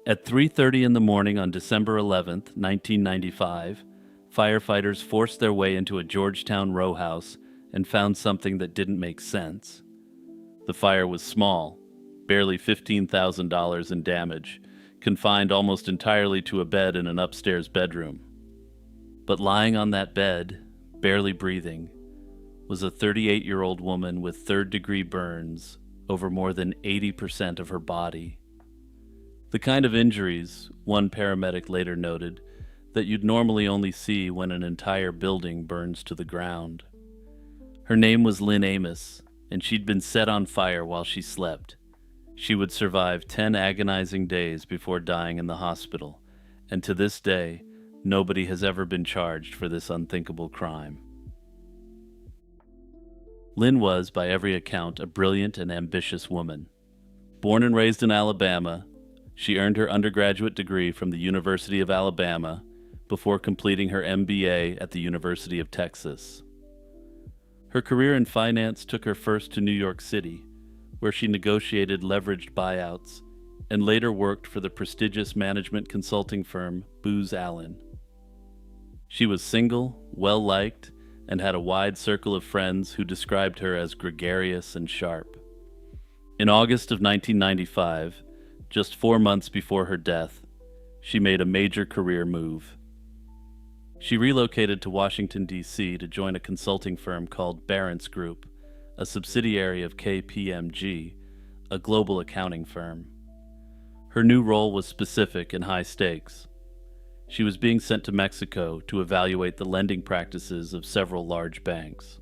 At 3:30 in the morning on December 11th, 1995, firefighters forced their way into a Georgetown row house and found something that didn't make sense. The fire was small, barely $15,000 in damage, confined almost entirely to a bed in an upstairs bedroom. But lying on that bed, barely breathing, was a 38-year-old woman with third-degree burns over more than 80% of her body. The kind of injuries, one paramedic later noted, that you'd normally only see when an entire building burns to the ground. Her name was Lynn Amos, and she'd been set on fire while she slept. She would survive 10 agonizing days before dying in the hospital, and to this day, nobody has ever been charged for this unthinkable crime. Lynn was, by every account, a brilliant and ambitious woman. Born and raised in Alabama, she earned her undergraduate degree from the University of Alabama before completing her MBA at the University of Texas. Her career in finance took her first to New York City, where she negotiated leveraged buyouts and later worked for the prestigious management consulting firm Booz Allen. She was single, well-liked, and had a wide circle of friends who described her as gregarious and sharp. In August of 1995, just 4 months before her death, she made a major career move. She relocated to Washington, D.C. to join a consulting firm called Barron's Group, a subsidiary of KPMG, a global accounting firm. Her new role was specific and high stakes. She was being sent to Mexico to evaluate the lending practices of several large banks.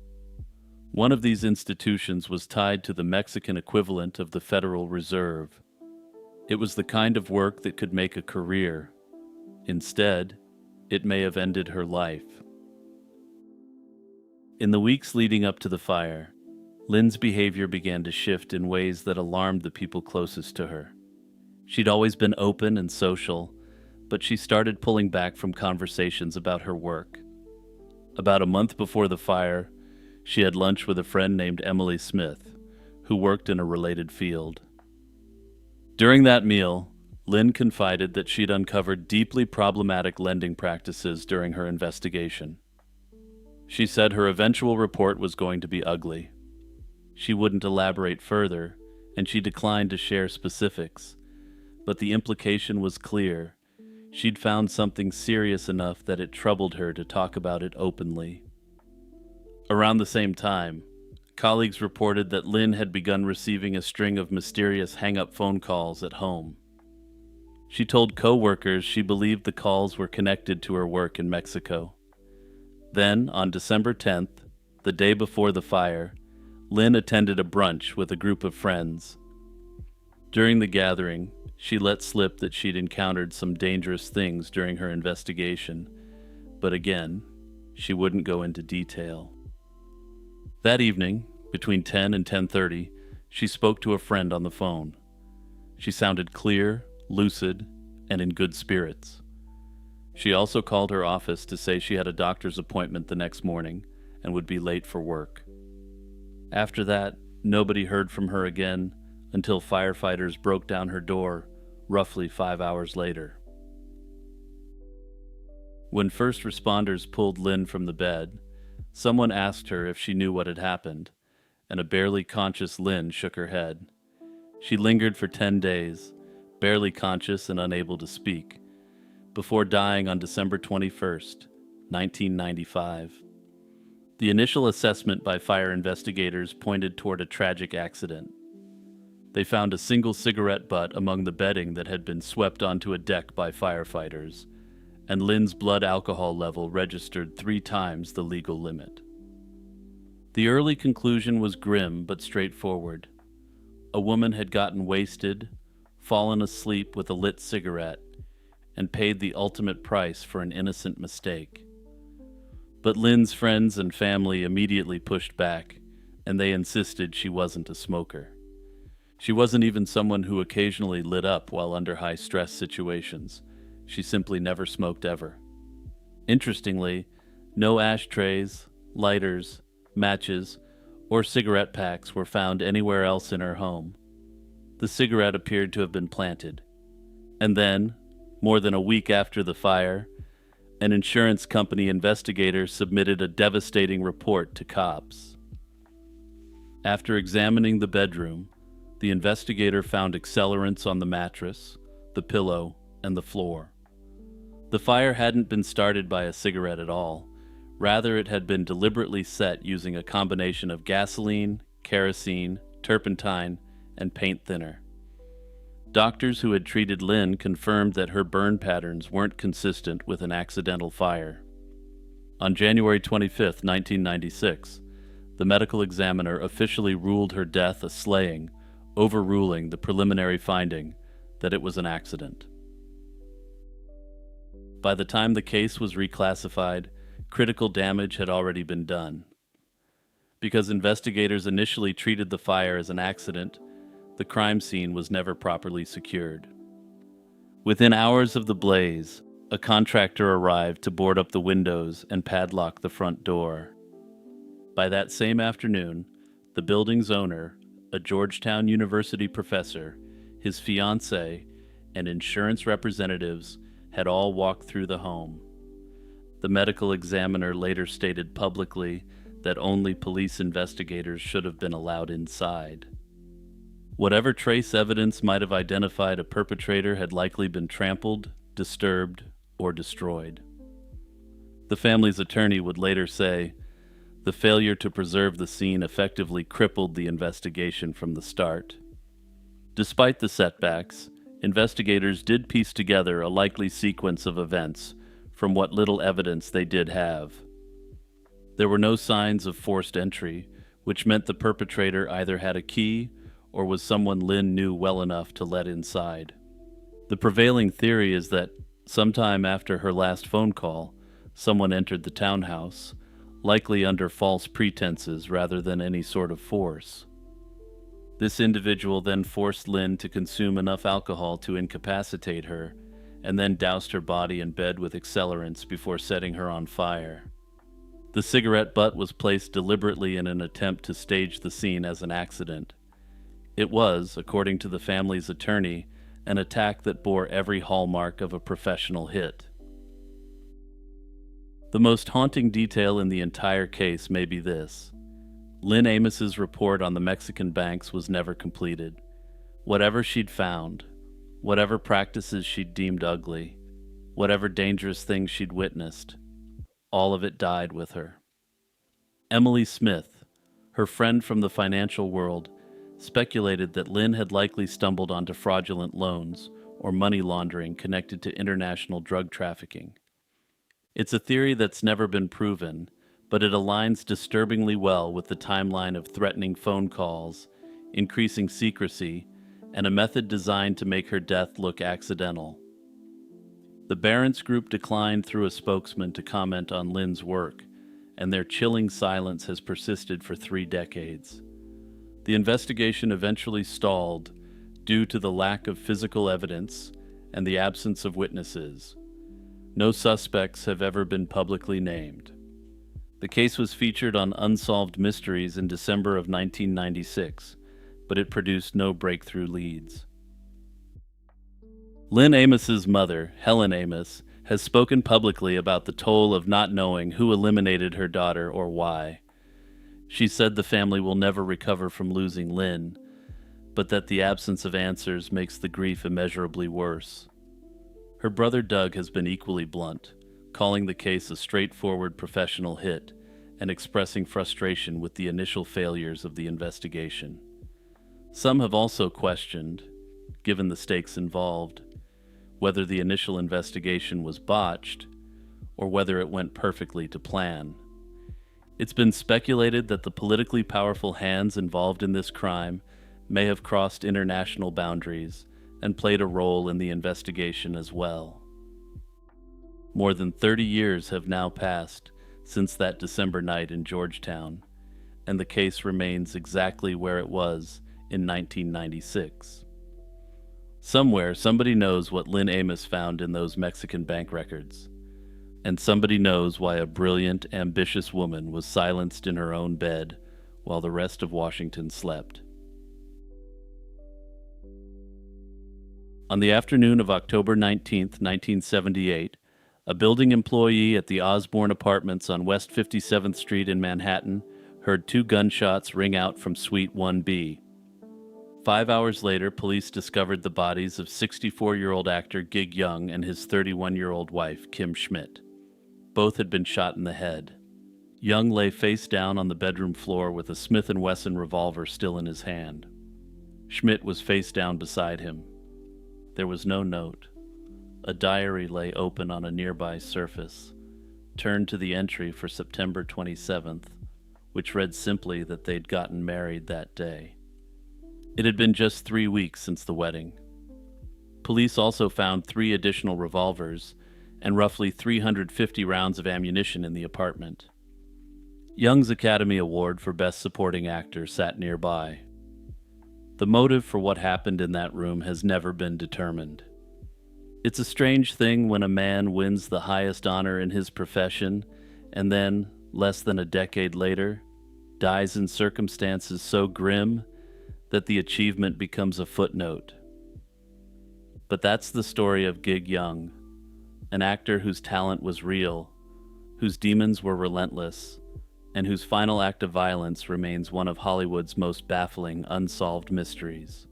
One of these institutions was tied to the Mexican equivalent of the Federal Reserve. It was the kind of work that could make a career. Instead, it may have ended her life. In the weeks leading up to the fire, Lynn's behavior began to shift in ways that alarmed the people closest to her. She'd always been open and social, but she started pulling back from conversations about her work. About a month before the fire, she had lunch with a friend named Emily Smith, who worked in a related field. During that meal, Lynn confided that she'd uncovered deeply problematic lending practices during her investigation. She said her eventual report was going to be ugly. She wouldn't elaborate further, and she declined to share specifics, but the implication was clear. She'd found something serious enough that it troubled her to talk about it openly. Around the same time, colleagues reported that Lynn had begun receiving a string of mysterious hang-up phone calls at home. She told co-workers she believed the calls were connected to her work in Mexico. Then, on December 10th, the day before the fire, Lynn attended a brunch with a group of friends. During the gathering, she let slip that she'd encountered some dangerous things during her investigation, but again, she wouldn't go into detail. That evening, between 10 and 10:30, she spoke to a friend on the phone. She sounded clear, lucid, and in good spirits. She also called her office to say she had a doctor's appointment the next morning and would be late for work. After that, nobody heard from her again until firefighters broke down her door roughly 5 hours later. When first responders pulled Lynn from the bed, someone asked her if she knew what had happened, and a barely conscious Lynn shook her head. She lingered for 10 days, barely conscious and unable to speak, before dying on December 21st, 1995. The initial assessment by fire investigators pointed toward a tragic accident. They found a single cigarette butt among the bedding that had been swept onto a deck by firefighters, and Lynn's blood alcohol level registered 3 times the legal limit. The early conclusion was grim but straightforward. A woman had gotten wasted, fallen asleep with a lit cigarette, and paid the ultimate price for an innocent mistake. But Lynn's friends and family immediately pushed back, and they insisted she wasn't a smoker. She wasn't even someone who occasionally lit up while under high-stress situations. She simply never smoked ever. Interestingly, no ashtrays, lighters, matches, or cigarette packs were found anywhere else in her home. The cigarette appeared to have been planted. And then, more than a week after the fire, an insurance company investigator submitted a devastating report to cops. After examining the bedroom, the investigator found accelerants on the mattress, the pillow, and the floor. The fire hadn't been started by a cigarette at all. Rather, it had been deliberately set using a combination of gasoline, kerosene, turpentine, and paint thinner. Doctors who had treated Lynn confirmed that her burn patterns weren't consistent with an accidental fire. On January 25, 1996, the medical examiner officially ruled her death a slaying, overruling the preliminary finding that it was an accident. By the time the case was reclassified, critical damage had already been done. Because investigators initially treated the fire as an accident, the crime scene was never properly secured. Within hours of the blaze, a contractor arrived to board up the windows and padlock the front door. By that same afternoon, the building's owner, a Georgetown University professor, his fiancée, and insurance representatives had all walked through the home. The medical examiner later stated publicly that only police investigators should have been allowed inside. Whatever trace evidence might have identified a perpetrator had likely been trampled, disturbed, or destroyed. The family's attorney would later say, "The failure to preserve the scene effectively crippled the investigation from the start." Despite the setbacks, investigators did piece together a likely sequence of events from what little evidence they did have. There were no signs of forced entry, which meant the perpetrator either had a key or was someone Lynn knew well enough to let inside. The prevailing theory is that sometime after her last phone call, someone entered the townhouse, likely under false pretenses rather than any sort of force. This individual then forced Lynn to consume enough alcohol to incapacitate her, and then doused her body and bed with accelerants before setting her on fire. The cigarette butt was placed deliberately in an attempt to stage the scene as an accident. It was, according to the family's attorney, an attack that bore every hallmark of a professional hit. The most haunting detail in the entire case may be this. Lynn Amos's report on the Mexican banks was never completed. Whatever she'd found, whatever practices she'd deemed ugly, whatever dangerous things she'd witnessed, all of it died with her. Emily Smith, her friend from the financial world, speculated that Lynn had likely stumbled onto fraudulent loans or money laundering connected to international drug trafficking. It's a theory that's never been proven, but it aligns disturbingly well with the timeline of threatening phone calls, increasing secrecy, and a method designed to make her death look accidental. The Barents Group declined through a spokesman to comment on Lynn's work, and their chilling silence has persisted for 3 decades. The investigation eventually stalled due to the lack of physical evidence and the absence of witnesses. No suspects have ever been publicly named. The case was featured on Unsolved Mysteries in December of 1996, but it produced no breakthrough leads. Lynn Amos's mother, Helen Amos, has spoken publicly about the toll of not knowing who eliminated her daughter or why. She said the family will never recover from losing Lynn, but that the absence of answers makes the grief immeasurably worse. Her brother Doug has been equally blunt, calling the case a straightforward professional hit and expressing frustration with the initial failures of the investigation. Some have also questioned, given the stakes involved, whether the initial investigation was botched or whether it went perfectly to plan. It's been speculated that the politically powerful hands involved in this crime may have crossed international boundaries and played a role in the investigation as well. More than 30 years have now passed since that December night in Georgetown, and the case remains exactly where it was in 1996. Somewhere, somebody knows what Lynn Amos found in those Mexican bank records. And somebody knows why a brilliant, ambitious woman was silenced in her own bed while the rest of Washington slept. On the afternoon of October 19th, 1978, a building employee at the Osborne Apartments on West 57th Street in Manhattan heard two gunshots ring out from Suite 1B. 5 hours later, police discovered the bodies of 64-year-old actor Gig Young and his 31-year-old wife, Kim Schmidt. Both had been shot in the head. Young lay face down on the bedroom floor with a Smith & Wesson revolver still in his hand. Schmidt was face down beside him. There was no note. A diary lay open on a nearby surface, turned to the entry for September 27th, which read simply that they'd gotten married that day. It had been just 3 weeks since the wedding. Police also found 3 additional revolvers and roughly 350 rounds of ammunition in the apartment. Young's Academy Award for Best Supporting Actor sat nearby. The motive for what happened in that room has never been determined. It's a strange thing when a man wins the highest honor in his profession and then, less than a decade later, dies in circumstances so grim that the achievement becomes a footnote. But that's the story of Gig Young, an actor whose talent was real, whose demons were relentless, and whose final act of violence remains one of Hollywood's most baffling unsolved mysteries.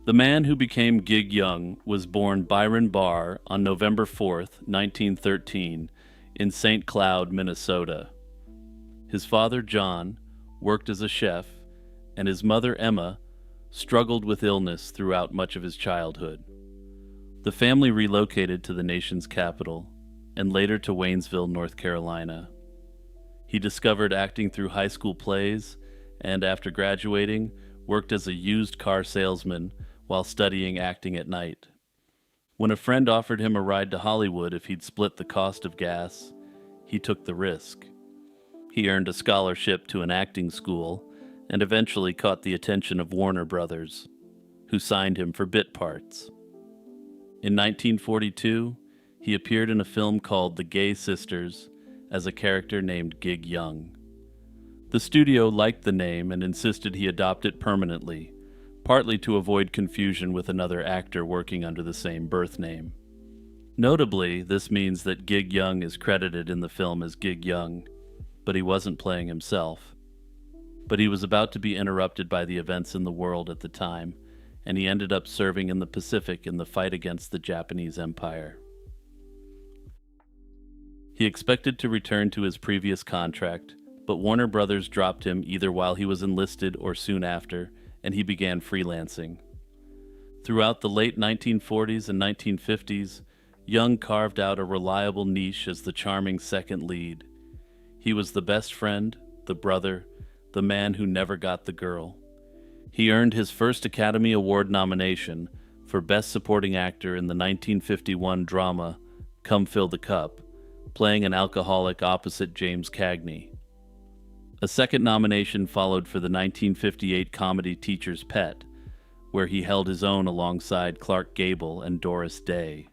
The man who became Gig Young was born Byron Barr on November 4th, 1913, in St. Cloud, Minnesota. His father, John, worked as a chef, and his mother, Emma, struggled with illness throughout much of his childhood. The family relocated to the nation's capital, and later to Waynesville, North Carolina. He discovered acting through high school plays, and after graduating, worked as a used car salesman while studying acting at night. When a friend offered him a ride to Hollywood if he'd split the cost of gas, he took the risk. He earned a scholarship to an acting school and eventually caught the attention of Warner Brothers, who signed him for bit parts. In 1942, he appeared in a film called The Gay Sisters as a character named Gig Young. The studio liked the name and insisted he adopt it permanently, partly to avoid confusion with another actor working under the same birth name. Notably, this means that Gig Young is credited in the film as Gig Young, but he wasn't playing himself. But he was about to be interrupted by the events in the world at the time, and he ended up serving in the Pacific in the fight against the Japanese Empire. He expected to return to his previous contract, but Warner Brothers dropped him either while he was enlisted or soon after, and he began freelancing. Throughout the late 1940s and 1950s, Young carved out a reliable niche as the charming second lead. He was the best friend, the brother, the man who never got the girl. He earned his first Academy Award nomination for Best Supporting Actor in the 1951 drama Come Fill the Cup, playing an alcoholic opposite James Cagney. A second nomination followed for the 1958 comedy Teacher's Pet, where he held his own alongside Clark Gable and Doris Day.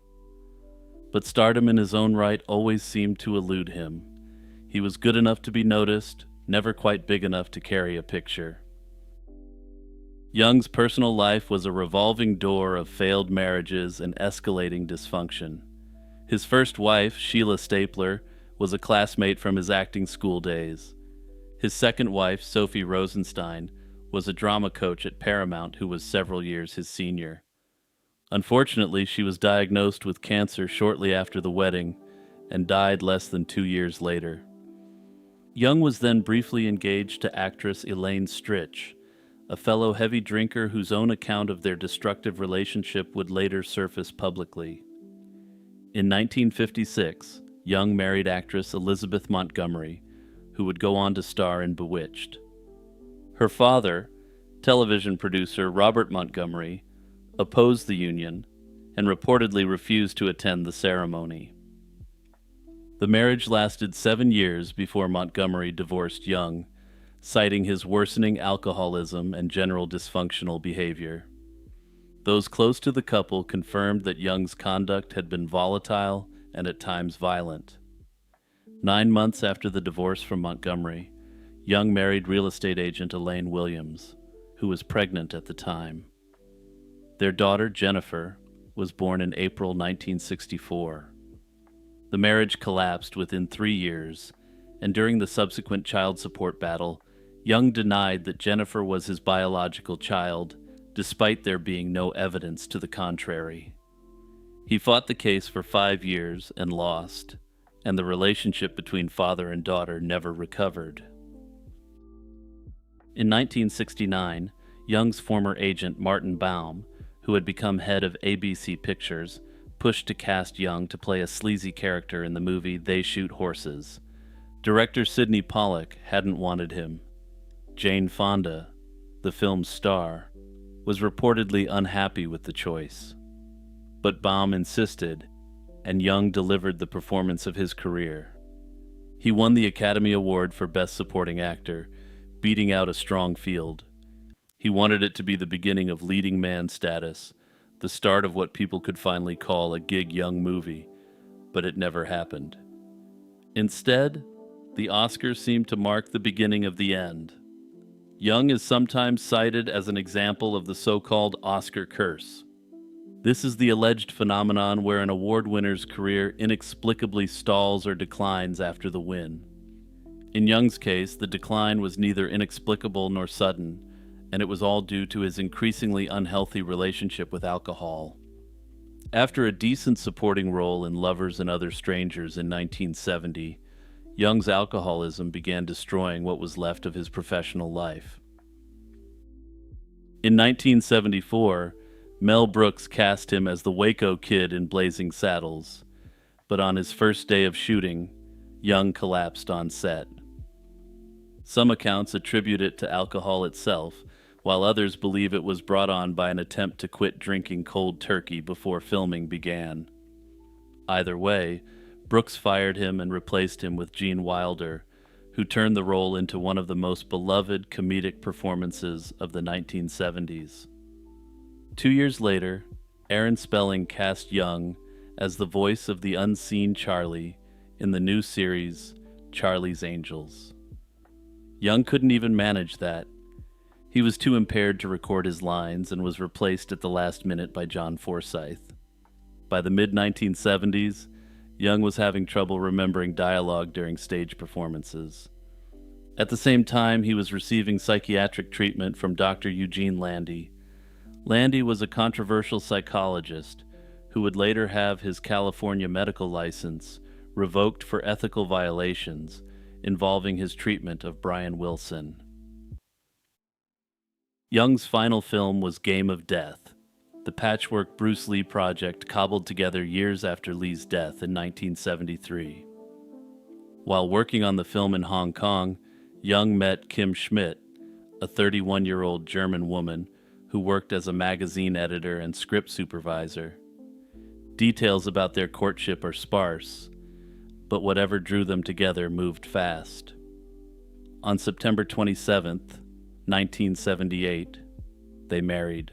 But stardom in his own right always seemed to elude him. He was good enough to be noticed, never quite big enough to carry a picture. Young's personal life was a revolving door of failed marriages and escalating dysfunction. His first wife, Sheila Stapler, was a classmate from his acting school days. His second wife, Sophie Rosenstein, was a drama coach at Paramount who was several years his senior. Unfortunately, she was diagnosed with cancer shortly after the wedding and died less than 2 years later. Young was then briefly engaged to actress Elaine Stritch, a fellow heavy drinker whose own account of their destructive relationship would later surface publicly. In 1956, Young married actress Elizabeth Montgomery, who would go on to star in Bewitched. Her father, television producer Robert Montgomery, opposed the union and reportedly refused to attend the ceremony. The marriage lasted 7 years before Montgomery divorced Young, citing his worsening alcoholism and general dysfunctional behavior. Those close to the couple confirmed that Young's conduct had been volatile and at times violent. 9 months after the divorce from Montgomery, Young married real estate agent Elaine Williams, who was pregnant at the time. Their daughter, Jennifer, was born in April 1964. The marriage collapsed within 3 years, and during the subsequent child support battle, Young denied that Jennifer was his biological child, despite there being no evidence to the contrary. He fought the case for 5 years and lost, and the relationship between father and daughter never recovered. In 1969, Young's former agent Martin Baum, who had become head of ABC Pictures, pushed to cast Young to play a sleazy character in the movie They Shoot Horses. Director Sidney Pollack hadn't wanted him. Jane Fonda, the film's star, was reportedly unhappy with the choice. But Baum insisted, and Young delivered the performance of his career. He won the Academy Award for Best Supporting Actor, beating out a strong field. He wanted it to be the beginning of leading man status, the start of what people could finally call a gig Young movie, but it never happened. Instead, the Oscars seemed to mark the beginning of the end. Young is sometimes cited as an example of the so-called Oscar curse. This is the alleged phenomenon where an award winner's career inexplicably stalls or declines after the win. In Young's case, the decline was neither inexplicable nor sudden, and it was all due to his increasingly unhealthy relationship with alcohol. After a decent supporting role in Lovers and Other Strangers in 1970, Young's alcoholism began destroying what was left of his professional life. In 1974, Mel Brooks cast him as the Waco Kid in Blazing Saddles, but on his first day of shooting, Young collapsed on set. Some accounts attribute it to alcohol itself, while others believe it was brought on by an attempt to quit drinking cold turkey before filming began. Either way, Brooks fired him and replaced him with Gene Wilder, who turned the role into one of the most beloved comedic performances of the 1970s. 2 years later, Aaron Spelling cast Young as the voice of the unseen Charlie in the new series Charlie's Angels. Young couldn't even manage that. He was too impaired to record his lines and was replaced at the last minute by John Forsythe. By the mid-1970s, Young was having trouble remembering dialogue during stage performances. At the same time, he was receiving psychiatric treatment from Dr. Eugene Landy. Landy was a controversial psychologist who would later have his California medical license revoked for ethical violations involving his treatment of Brian Wilson. Young's final film was Game of Death, the patchwork Bruce Lee project cobbled together years after Lee's death in 1973. While working on the film in Hong Kong, Young met Kim Schmidt, a 31-year-old German woman who worked as a magazine editor and script supervisor. Details about their courtship are sparse, but whatever drew them together moved fast. On September 27th, 1978, they married.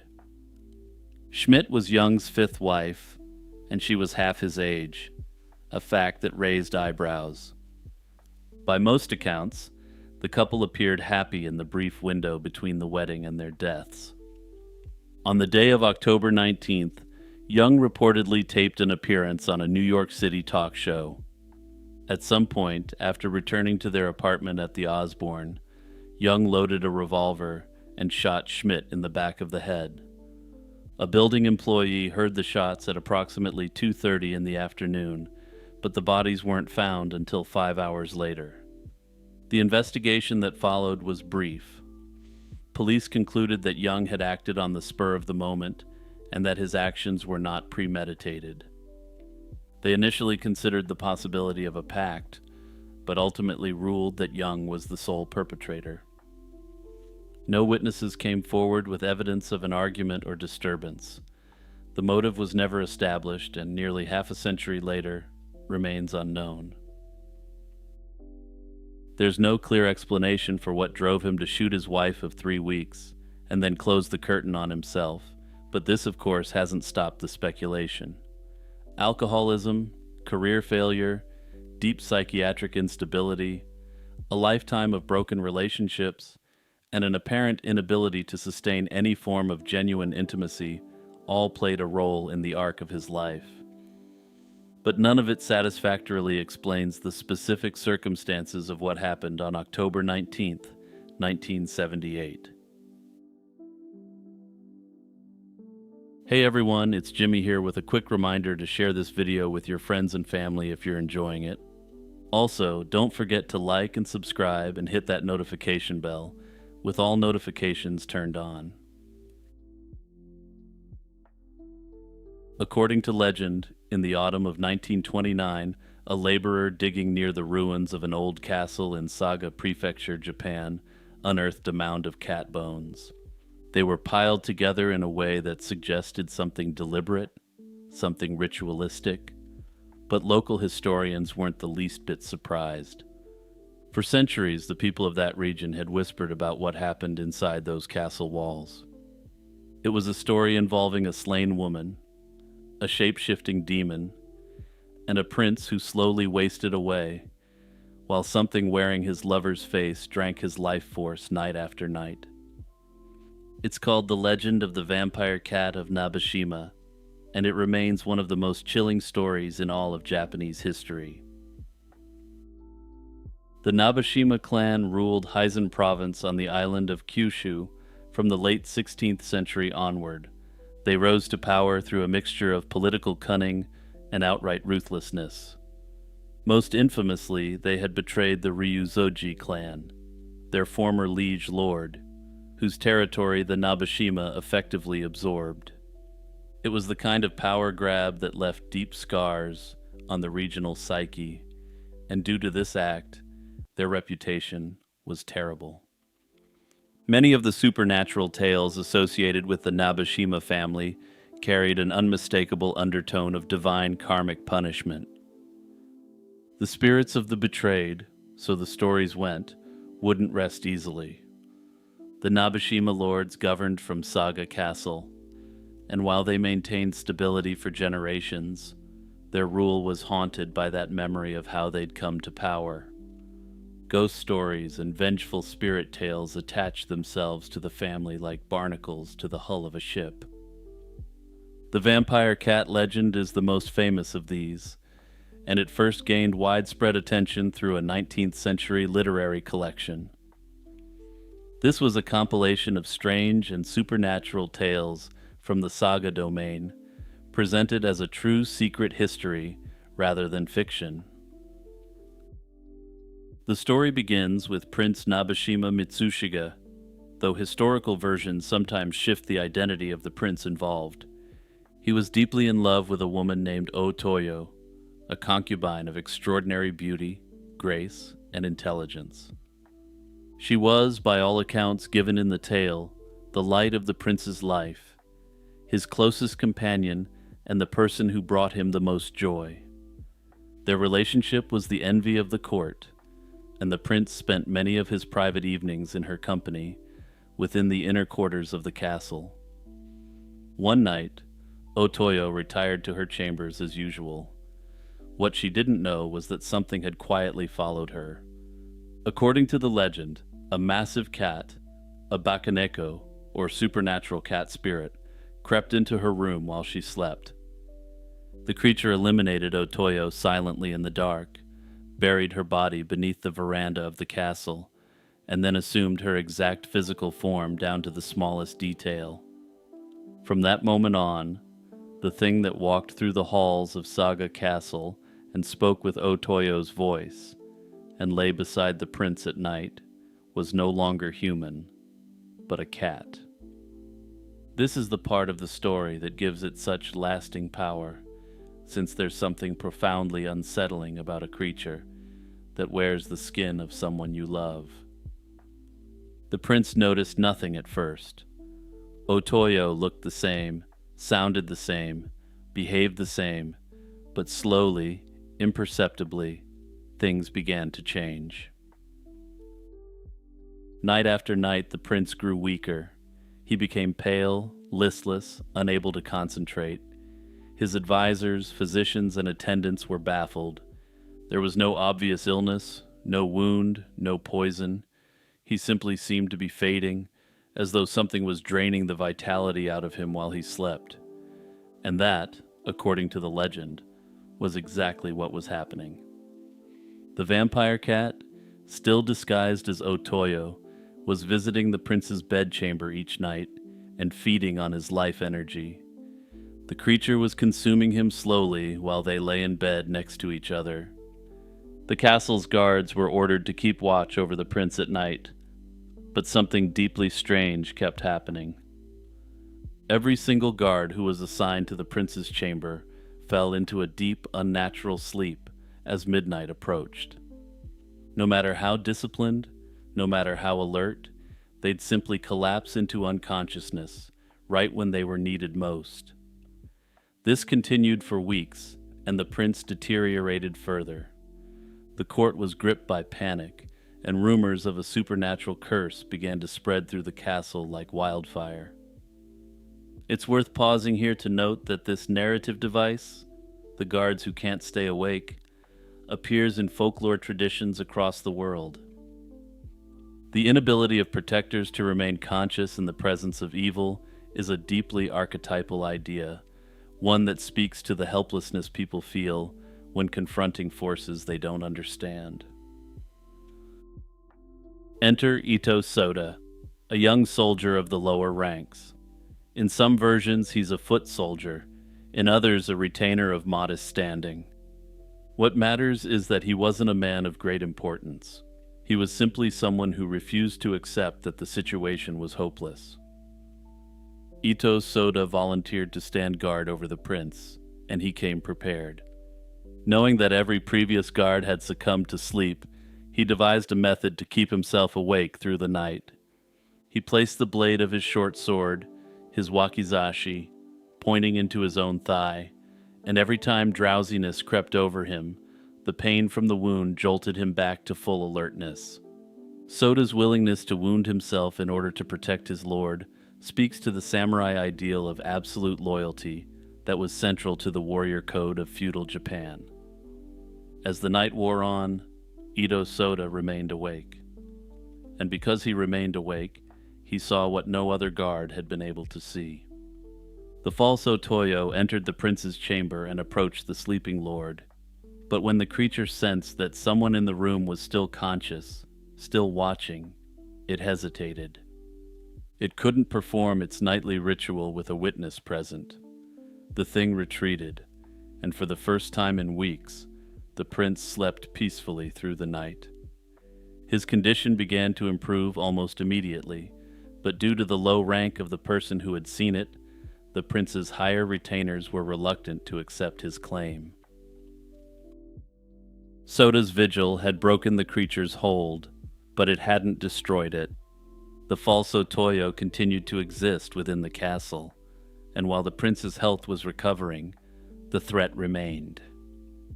Schmidt was Young's fifth wife, and she was half his age, a fact that raised eyebrows. By most accounts, the couple appeared happy in the brief window between the wedding and their deaths. On the day of October 19th, Young reportedly taped an appearance on a New York City talk show. At some point, after returning to their apartment at the Osborne, Young loaded a revolver and shot Schmidt in the back of the head. A building employee heard the shots at approximately 2:30 in the afternoon, but the bodies weren't found until 5 hours later. The investigation that followed was brief. Police concluded that Young had acted on the spur of the moment and that his actions were not premeditated. They initially considered the possibility of a pact, but ultimately ruled that Young was the sole perpetrator. No witnesses came forward with evidence of an argument or disturbance. The motive was never established, and nearly half a century later, remains unknown. There's no clear explanation for what drove him to shoot his wife of 3 weeks, and then close the curtain on himself, but this, of course, hasn't stopped the speculation. Alcoholism, career failure, deep psychiatric instability, a lifetime of broken relationships, and an apparent inability to sustain any form of genuine intimacy all played a role in the arc of his life. But none of it satisfactorily explains the specific circumstances of what happened on October 19th, 1978. Hey everyone, it's Jimmy here with a quick reminder to share this video with your friends and family if you're enjoying it. Also, don't forget to like and subscribe and hit that notification bell, with all notifications turned on. According to legend, in the autumn of 1929, a laborer digging near the ruins of an old castle in Saga Prefecture, Japan, unearthed a mound of cat bones. They were piled together in a way that suggested something deliberate, something ritualistic, but local historians weren't the least bit surprised. For centuries, the people of that region had whispered about what happened inside those castle walls. It was a story involving a slain woman, a shape-shifting demon, and a prince who slowly wasted away, while something wearing his lover's face drank his life force night after night. It's called The Legend of the Vampire Cat of Nabeshima, and it remains one of the most chilling stories in all of Japanese history. The Nabeshima clan ruled Hizen province on the island of Kyushu from the late 16th century onward. They rose to power through a mixture of political cunning and outright ruthlessness. Most infamously, they had betrayed the Ryuzoji clan, their former liege lord, whose territory the Nabeshima effectively absorbed. It was the kind of power grab that left deep scars on the regional psyche, and due to this act, their reputation was terrible. Many of the supernatural tales associated with the Nabeshima family carried an unmistakable undertone of divine karmic punishment. The spirits of the betrayed, so the stories went, wouldn't rest easily. The Nabeshima lords governed from Saga Castle, and while they maintained stability for generations, their rule was haunted by that memory of how they'd come to power. Ghost stories and vengeful spirit tales attached themselves to the family like barnacles to the hull of a ship. The vampire cat legend is the most famous of these, and it first gained widespread attention through a 19th century literary collection. This was a compilation of strange and supernatural tales from the saga domain, presented as a true secret history rather than fiction. The story begins with Prince Nabeshima Mitsushiga, though historical versions sometimes shift the identity of the prince involved. He was deeply in love with a woman named O Toyo, a concubine of extraordinary beauty, grace, and intelligence. She was, by all accounts given in the tale, the light of the prince's life, his closest companion, and the person who brought him the most joy. Their relationship was the envy of the court, and the prince spent many of his private evenings in her company within the inner quarters of the castle. One night, Otoyo retired to her chambers as usual. What she didn't know was that something had quietly followed her. According to the legend, a massive cat, a bakaneko, or supernatural cat spirit, crept into her room while she slept. The creature eliminated Otoyo silently in the dark, buried her body beneath the veranda of the castle, and then assumed her exact physical form down to the smallest detail. From that moment on, the thing that walked through the halls of Saga Castle and spoke with Otoyo's voice, and lay beside the prince at night, was no longer human, but a cat. This is the part of the story that gives it such lasting power, since there's something profoundly unsettling about a creature that wears the skin of someone you love. The prince noticed nothing at first. Otoyo looked the same, sounded the same, behaved the same, but slowly, imperceptibly, things began to change. Night after night, the prince grew weaker. He became pale, listless, unable to concentrate. His advisors, physicians, and attendants were baffled. There was no obvious illness, no wound, no poison. He simply seemed to be fading, as though something was draining the vitality out of him while he slept. And that, according to the legend, was exactly what was happening. The vampire cat, still disguised as Otoyo, was visiting the prince's bedchamber each night and feeding on his life energy. The creature was consuming him slowly while they lay in bed next to each other. The castle's guards were ordered to keep watch over the prince at night, but something deeply strange kept happening. Every single guard who was assigned to the prince's chamber fell into a deep, unnatural sleep as midnight approached. No matter how disciplined, no matter how alert, they'd simply collapse into unconsciousness right when they were needed most. This continued for weeks, and the prince deteriorated further. The court was gripped by panic, and rumors of a supernatural curse began to spread through the castle like wildfire. It's worth pausing here to note that this narrative device, the guards who can't stay awake, appears in folklore traditions across the world. The inability of protectors to remain conscious in the presence of evil is a deeply archetypal idea, one that speaks to the helplessness people feel when confronting forces they don't understand. Enter Ito Soda, a young soldier of the lower ranks. In some versions, he's a foot soldier, in others, a retainer of modest standing. What matters is that he wasn't a man of great importance. He was simply someone who refused to accept that the situation was hopeless. Ito Soda volunteered to stand guard over the prince, and he came prepared. Knowing that every previous guard had succumbed to sleep, he devised a method to keep himself awake through the night. He placed the blade of his short sword, his wakizashi, pointing into his own thigh, and every time drowsiness crept over him, the pain from the wound jolted him back to full alertness. Soda's willingness to wound himself in order to protect his lord speaks to the samurai ideal of absolute loyalty that was central to the warrior code of feudal Japan. As the night wore on, Ito Soda remained awake. And because he remained awake, he saw what no other guard had been able to see. The false Otoyo entered the prince's chamber and approached the sleeping lord. But when the creature sensed that someone in the room was still conscious, still watching, it hesitated. It couldn't perform its nightly ritual with a witness present. The thing retreated, and for the first time in weeks, the prince slept peacefully through the night. His condition began to improve almost immediately, but due to the low rank of the person who had seen it, the prince's higher retainers were reluctant to accept his claim. Soda's vigil had broken the creature's hold, but it hadn't destroyed it. The false Otoyo continued to exist within the castle, and while the prince's health was recovering, the threat remained.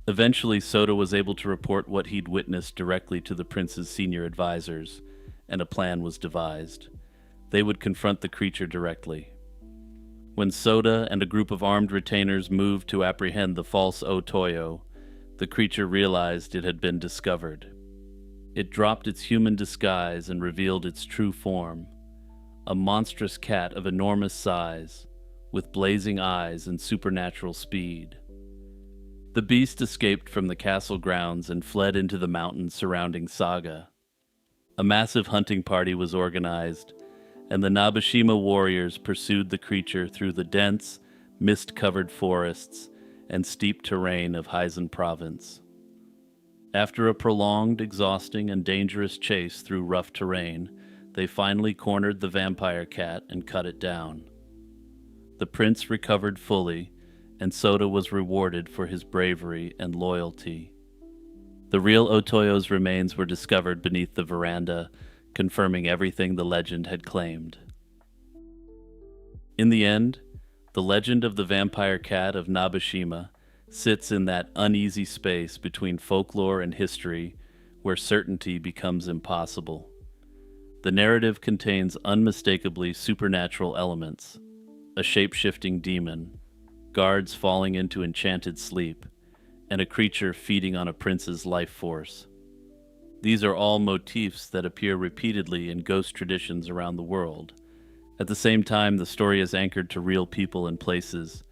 Eventually, Soda was able to report what he'd witnessed directly to the prince's senior advisors, and a plan was devised. They would confront the creature directly. When Soda and a group of armed retainers moved to apprehend the false Otoyo, the creature realized it had been discovered. It dropped its human disguise and revealed its true form, a monstrous cat of enormous size, with blazing eyes and supernatural speed. The beast escaped from the castle grounds and fled into the mountains surrounding Saga. A massive hunting party was organized, and the Nabashima warriors pursued the creature through the dense, mist-covered forests and steep terrain of Heisen province. After a prolonged, exhausting, and dangerous chase through rough terrain, they finally cornered the vampire cat and cut it down. The prince recovered fully, and Soda was rewarded for his bravery and loyalty. The real Otoyo's remains were discovered beneath the veranda, confirming everything the legend had claimed. In the end, the legend of the vampire cat of Nabashima sits in that uneasy space between folklore and history where certainty becomes impossible. The narrative contains unmistakably supernatural elements, a shape-shifting demon, guards falling into enchanted sleep, and a creature feeding on a prince's life force. These are all motifs that appear repeatedly in ghost traditions around the world. At the same time, the story is anchored to real people and places,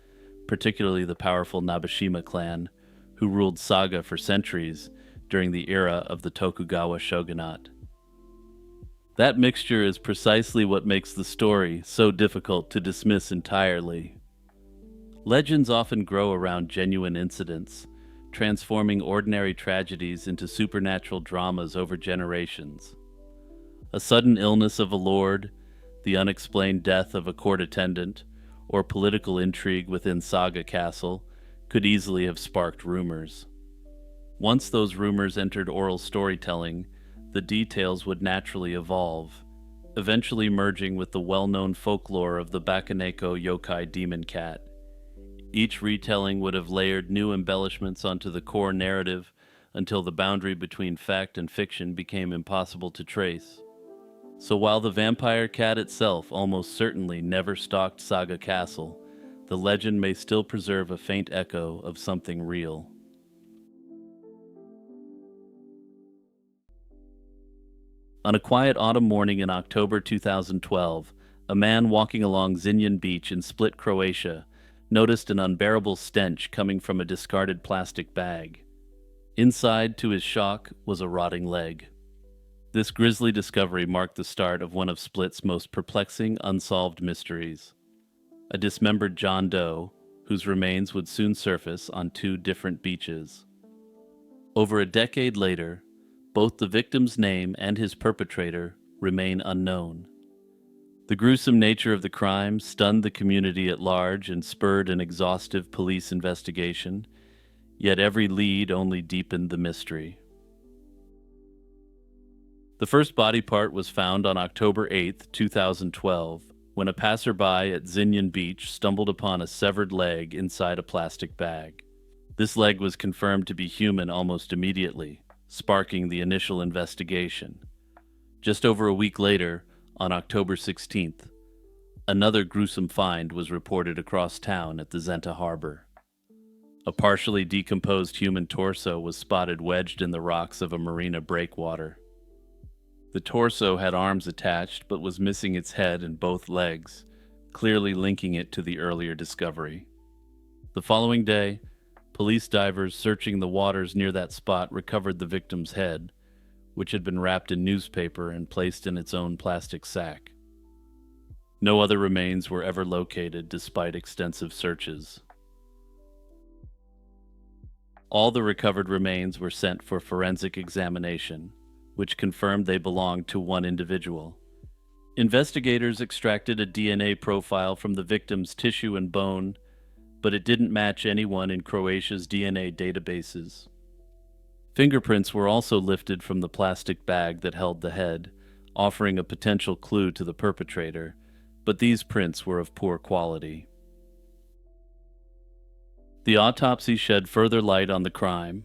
particularly the powerful Nabeshima clan, who ruled Saga for centuries during the era of the Tokugawa shogunate. That mixture is precisely what makes the story so difficult to dismiss entirely. Legends often grow around genuine incidents, transforming ordinary tragedies into supernatural dramas over generations. A sudden illness of a lord, the unexplained death of a court attendant, or political intrigue within Saga Castle could easily have sparked rumors. Once those rumors entered oral storytelling, the details would naturally evolve, eventually merging with the well-known folklore of the Bakaneko yokai demon cat. Each retelling would have layered new embellishments onto the core narrative until the boundary between fact and fiction became impossible to trace. So while the vampire cat itself almost certainly never stalked Saga Castle, the legend may still preserve a faint echo of something real. On a quiet autumn morning in October 2012, a man walking along Zinjan Beach in Split, Croatia, noticed an unbearable stench coming from a discarded plastic bag. Inside, to his shock, was a rotting leg. This grisly discovery marked the start of one of Split's most perplexing unsolved mysteries. A dismembered John Doe, whose remains would soon surface on two different beaches. Over a decade later, both the victim's name and his perpetrator remain unknown. The gruesome nature of the crime stunned the community at large and spurred an exhaustive police investigation, yet every lead only deepened the mystery. The first body part was found on October 8, 2012, when a passerby at Zinjan Beach stumbled upon a severed leg inside a plastic bag. This leg was confirmed to be human almost immediately, sparking the initial investigation. Just over a week later, on October 16th, another gruesome find was reported across town at the Zenta Harbor. A partially decomposed human torso was spotted wedged in the rocks of a marina breakwater. The torso had arms attached but was missing its head and both legs, clearly linking it to the earlier discovery. The following day, police divers searching the waters near that spot recovered the victim's head, which had been wrapped in newspaper and placed in its own plastic sack. No other remains were ever located despite extensive searches. All the recovered remains were sent for forensic examination, which confirmed they belonged to one individual. Investigators extracted a DNA profile from the victim's tissue and bone, but it didn't match anyone in Croatia's DNA databases. Fingerprints were also lifted from the plastic bag that held the head, offering a potential clue to the perpetrator, but these prints were of poor quality. The autopsy shed further light on the crime.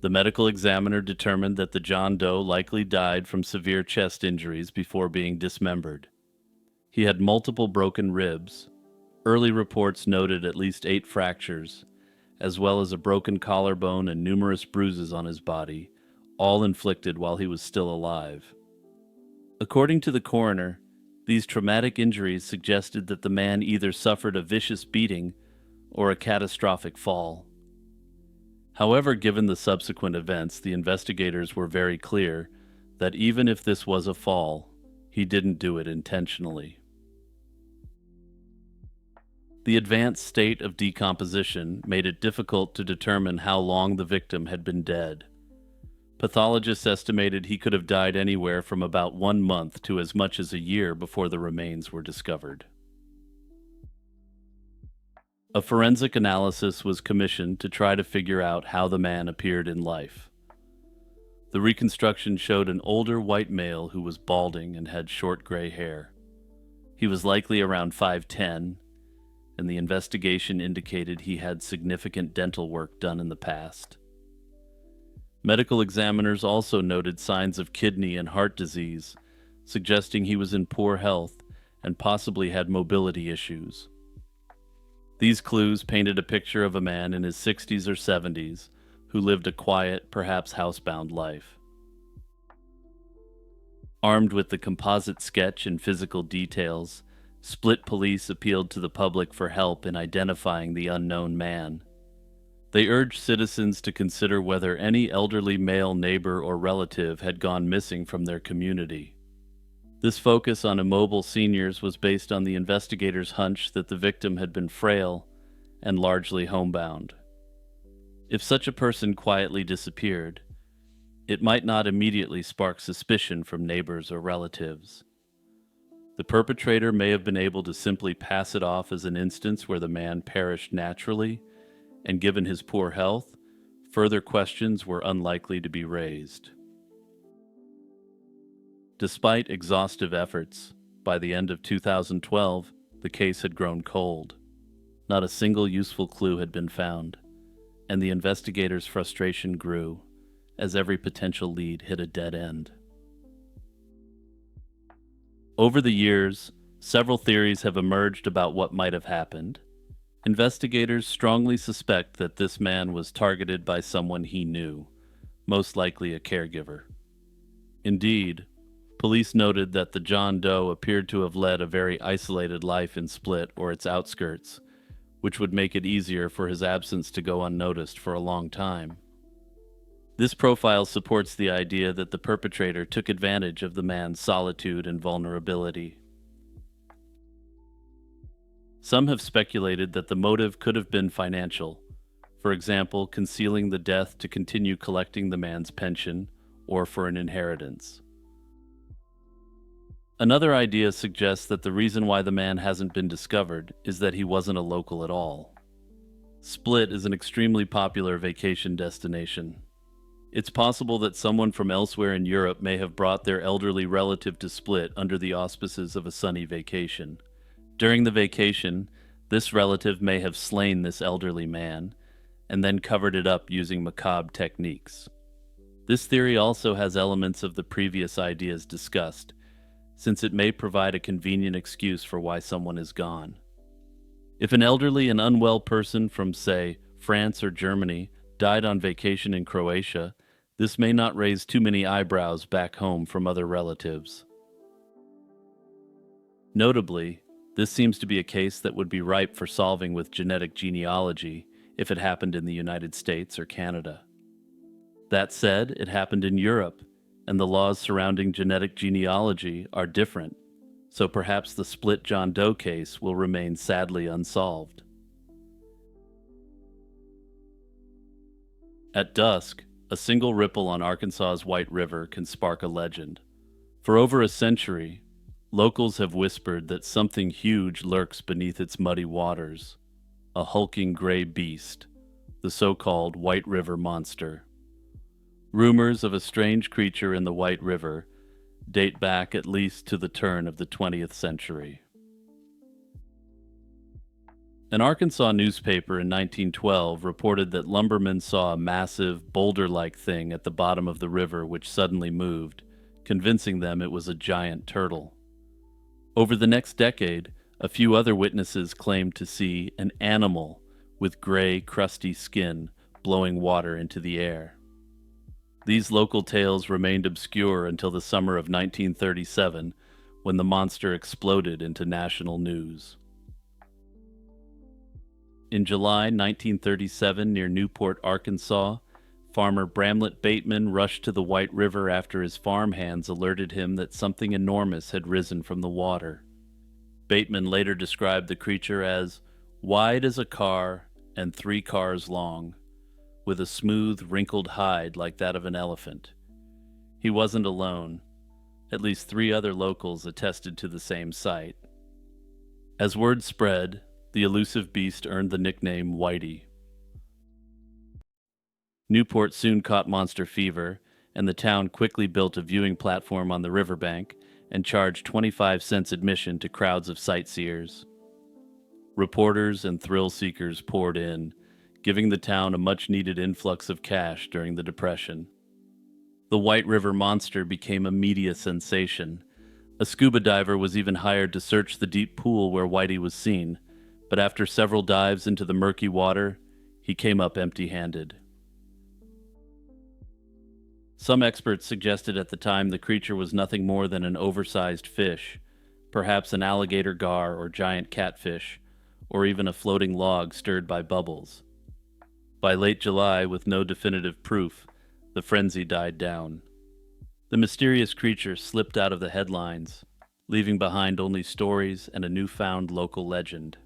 The medical examiner determined that the John Doe likely died from severe chest injuries before being dismembered. He had multiple broken ribs. Early reports noted at least 8 fractures, as well as a broken collarbone and numerous bruises on his body, all inflicted while he was still alive. According to the coroner, these traumatic injuries suggested that the man either suffered a vicious beating or a catastrophic fall. However, given the subsequent events, the investigators were very clear that even if this was a fall, he didn't do it intentionally. The advanced state of decomposition made it difficult to determine how long the victim had been dead. Pathologists estimated he could have died anywhere from about 1 month to as much as a year before the remains were discovered. A forensic analysis was commissioned to try to figure out how the man appeared in life. The reconstruction showed an older white male who was balding and had short gray hair. He was likely around 5'10", and the investigation indicated he had significant dental work done in the past. Medical examiners also noted signs of kidney and heart disease, suggesting he was in poor health and possibly had mobility issues. These clues painted a picture of a man in his 60s or 70s who lived a quiet, perhaps housebound life. Armed with the composite sketch and physical details, Split police appealed to the public for help in identifying the unknown man. They urged citizens to consider whether any elderly male neighbor or relative had gone missing from their community. This focus on immobile seniors was based on the investigators' hunch that the victim had been frail and largely homebound. If such a person quietly disappeared, it might not immediately spark suspicion from neighbors or relatives. The perpetrator may have been able to simply pass it off as an instance where the man perished naturally, and given his poor health, further questions were unlikely to be raised. Despite exhaustive efforts, by the end of 2012, the case had grown cold. Not a single useful clue had been found, and the investigators' frustration grew as every potential lead hit a dead end. Over the years, several theories have emerged about what might have happened. Investigators strongly suspect that this man was targeted by someone he knew, most likely a caregiver. Indeed, police noted that the John Doe appeared to have led a very isolated life in Split or its outskirts, which would make it easier for his absence to go unnoticed for a long time. This profile supports the idea that the perpetrator took advantage of the man's solitude and vulnerability. Some have speculated that the motive could have been financial, for example, concealing the death to continue collecting the man's pension or for an inheritance. Another idea suggests that the reason why the man hasn't been discovered is that he wasn't a local at all. Split is an extremely popular vacation destination. It's possible that someone from elsewhere in Europe may have brought their elderly relative to Split under the auspices of a sunny vacation. During the vacation, this relative may have slain this elderly man and then covered it up using macabre techniques. This theory also has elements of the previous ideas discussed, since it may provide a convenient excuse for why someone is gone. If an elderly and unwell person from, say, France or Germany died on vacation in Croatia, this may not raise too many eyebrows back home from other relatives. Notably, this seems to be a case that would be ripe for solving with genetic genealogy if it happened in the United States or Canada. That said, it happened in Europe, and the laws surrounding genetic genealogy are different, so perhaps the Split John Doe case will remain sadly unsolved. At dusk, a single ripple on Arkansas's White River can spark a legend. For over a century, locals have whispered that something huge lurks beneath its muddy waters, a hulking gray beast, the so-called White River Monster. Rumors of a strange creature in the White River date back at least to the turn of the 20th century. An Arkansas newspaper in 1912 reported that lumbermen saw a massive, boulder-like thing at the bottom of the river which suddenly moved, convincing them it was a giant turtle. Over the next decade, a few other witnesses claimed to see an animal with gray, crusty skin blowing water into the air. These local tales remained obscure until the summer of 1937, when the monster exploded into national news. In July 1937, near Newport, Arkansas, farmer Bramlett Bateman rushed to the White River after his farmhands alerted him that something enormous had risen from the water. Bateman later described the creature as wide as a car and 3 cars long, with a smooth, wrinkled hide like that of an elephant. He wasn't alone. At least 3 other locals attested to the same sight. As word spread, the elusive beast earned the nickname Whitey. Newport soon caught monster fever, and the town quickly built a viewing platform on the riverbank and charged 25 cents admission to crowds of sightseers. Reporters and thrill seekers poured in, giving the town a much-needed influx of cash during the Depression. The White River Monster became a media sensation. A scuba diver was even hired to search the deep pool where Whitey was seen, but after several dives into the murky water, he came up empty-handed. Some experts suggested at the time the creature was nothing more than an oversized fish, perhaps an alligator gar or giant catfish, or even a floating log stirred by bubbles. By late July, with no definitive proof, the frenzy died down. The mysterious creature slipped out of the headlines, leaving behind only stories and a newfound local legend.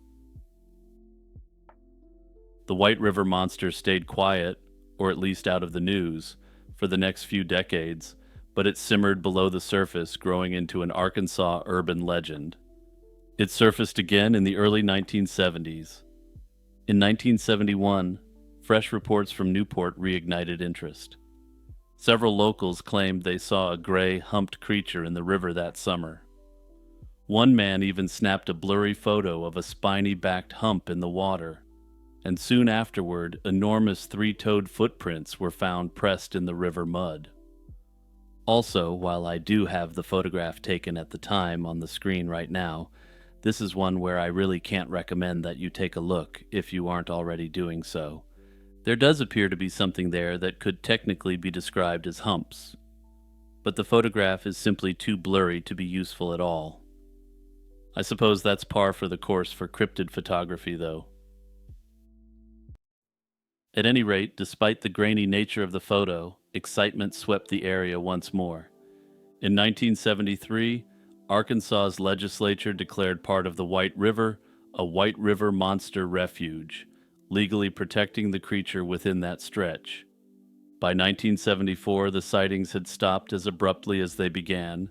The White River Monster stayed quiet, or at least out of the news, for the next few decades, but it simmered below the surface, growing into an Arkansas urban legend. It surfaced again in the early 1970s. In 1971, fresh reports from Newport reignited interest. Several locals claimed they saw a gray, humped creature in the river that summer. One man even snapped a blurry photo of a spiny-backed hump in the water, and soon afterward, enormous three-toed footprints were found pressed in the river mud. Also, while I do have the photograph taken at the time on the screen right now, this is one where I really can't recommend that you take a look if you aren't already doing so. There does appear to be something there that could technically be described as humps, but the photograph is simply too blurry to be useful at all. I suppose that's par for the course for cryptid photography, though. At any rate, despite the grainy nature of the photo, excitement swept the area once more. In 1973, Arkansas's legislature declared part of the White River a White River Monster Refuge, legally protecting the creature within that stretch. By 1974, the sightings had stopped as abruptly as they began,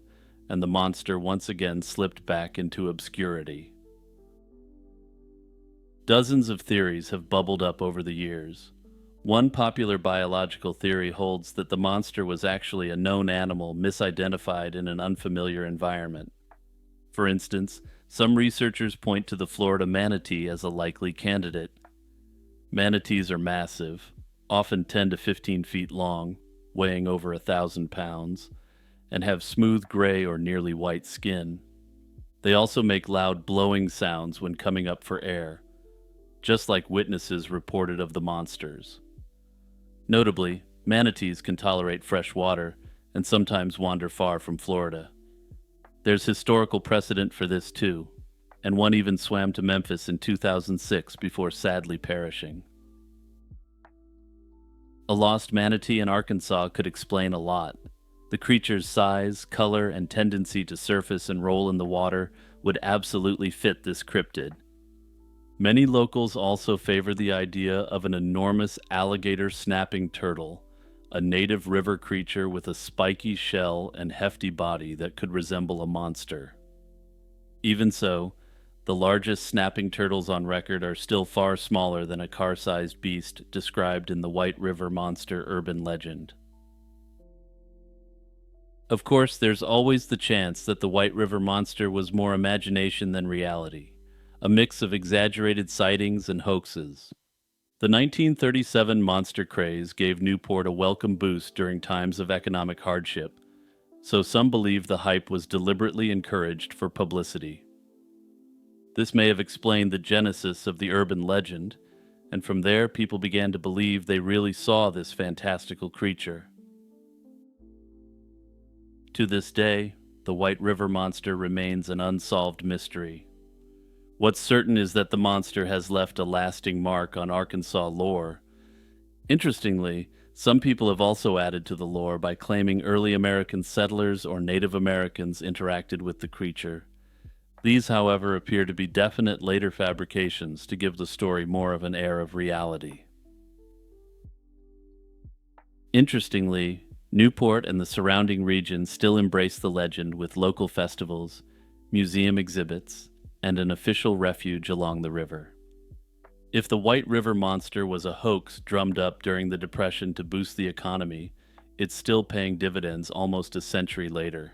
and the monster once again slipped back into obscurity. Dozens of theories have bubbled up over the years. One popular biological theory holds that the monster was actually a known animal misidentified in an unfamiliar environment. For instance, some researchers point to the Florida manatee as a likely candidate. Manatees are massive, often 10 to 15 feet long, weighing over 1,000 pounds, and have smooth gray or nearly white skin. They also make loud blowing sounds when coming up for air, just like witnesses reported of the monsters. Notably, manatees can tolerate fresh water and sometimes wander far from Florida. There's historical precedent for this too, and one even swam to Memphis in 2006 before sadly perishing. A lost manatee in Arkansas could explain a lot. The creature's size, color, and tendency to surface and roll in the water would absolutely fit this cryptid. Many locals also favor the idea of an enormous alligator snapping turtle, a native river creature with a spiky shell and hefty body that could resemble a monster. Even so, the largest snapping turtles on record are still far smaller than a car-sized beast described in the White River Monster urban legend. Of course, there's always the chance that the White River Monster was more imagination than reality, a mix of exaggerated sightings and hoaxes. The 1937 monster craze gave Newport a welcome boost during times of economic hardship, so some believe the hype was deliberately encouraged for publicity. This may have explained the genesis of the urban legend, and from there people began to believe they really saw this fantastical creature. To this day, the White River Monster remains an unsolved mystery. What's certain is that the monster has left a lasting mark on Arkansas lore. Interestingly, some people have also added to the lore by claiming early American settlers or Native Americans interacted with the creature. These, however, appear to be definite later fabrications to give the story more of an air of reality. Interestingly, Newport and the surrounding region still embrace the legend with local festivals, museum exhibits, and an official refuge along the river. If the White River Monster was a hoax drummed up during the Depression to boost the economy, it's still paying dividends almost a century later.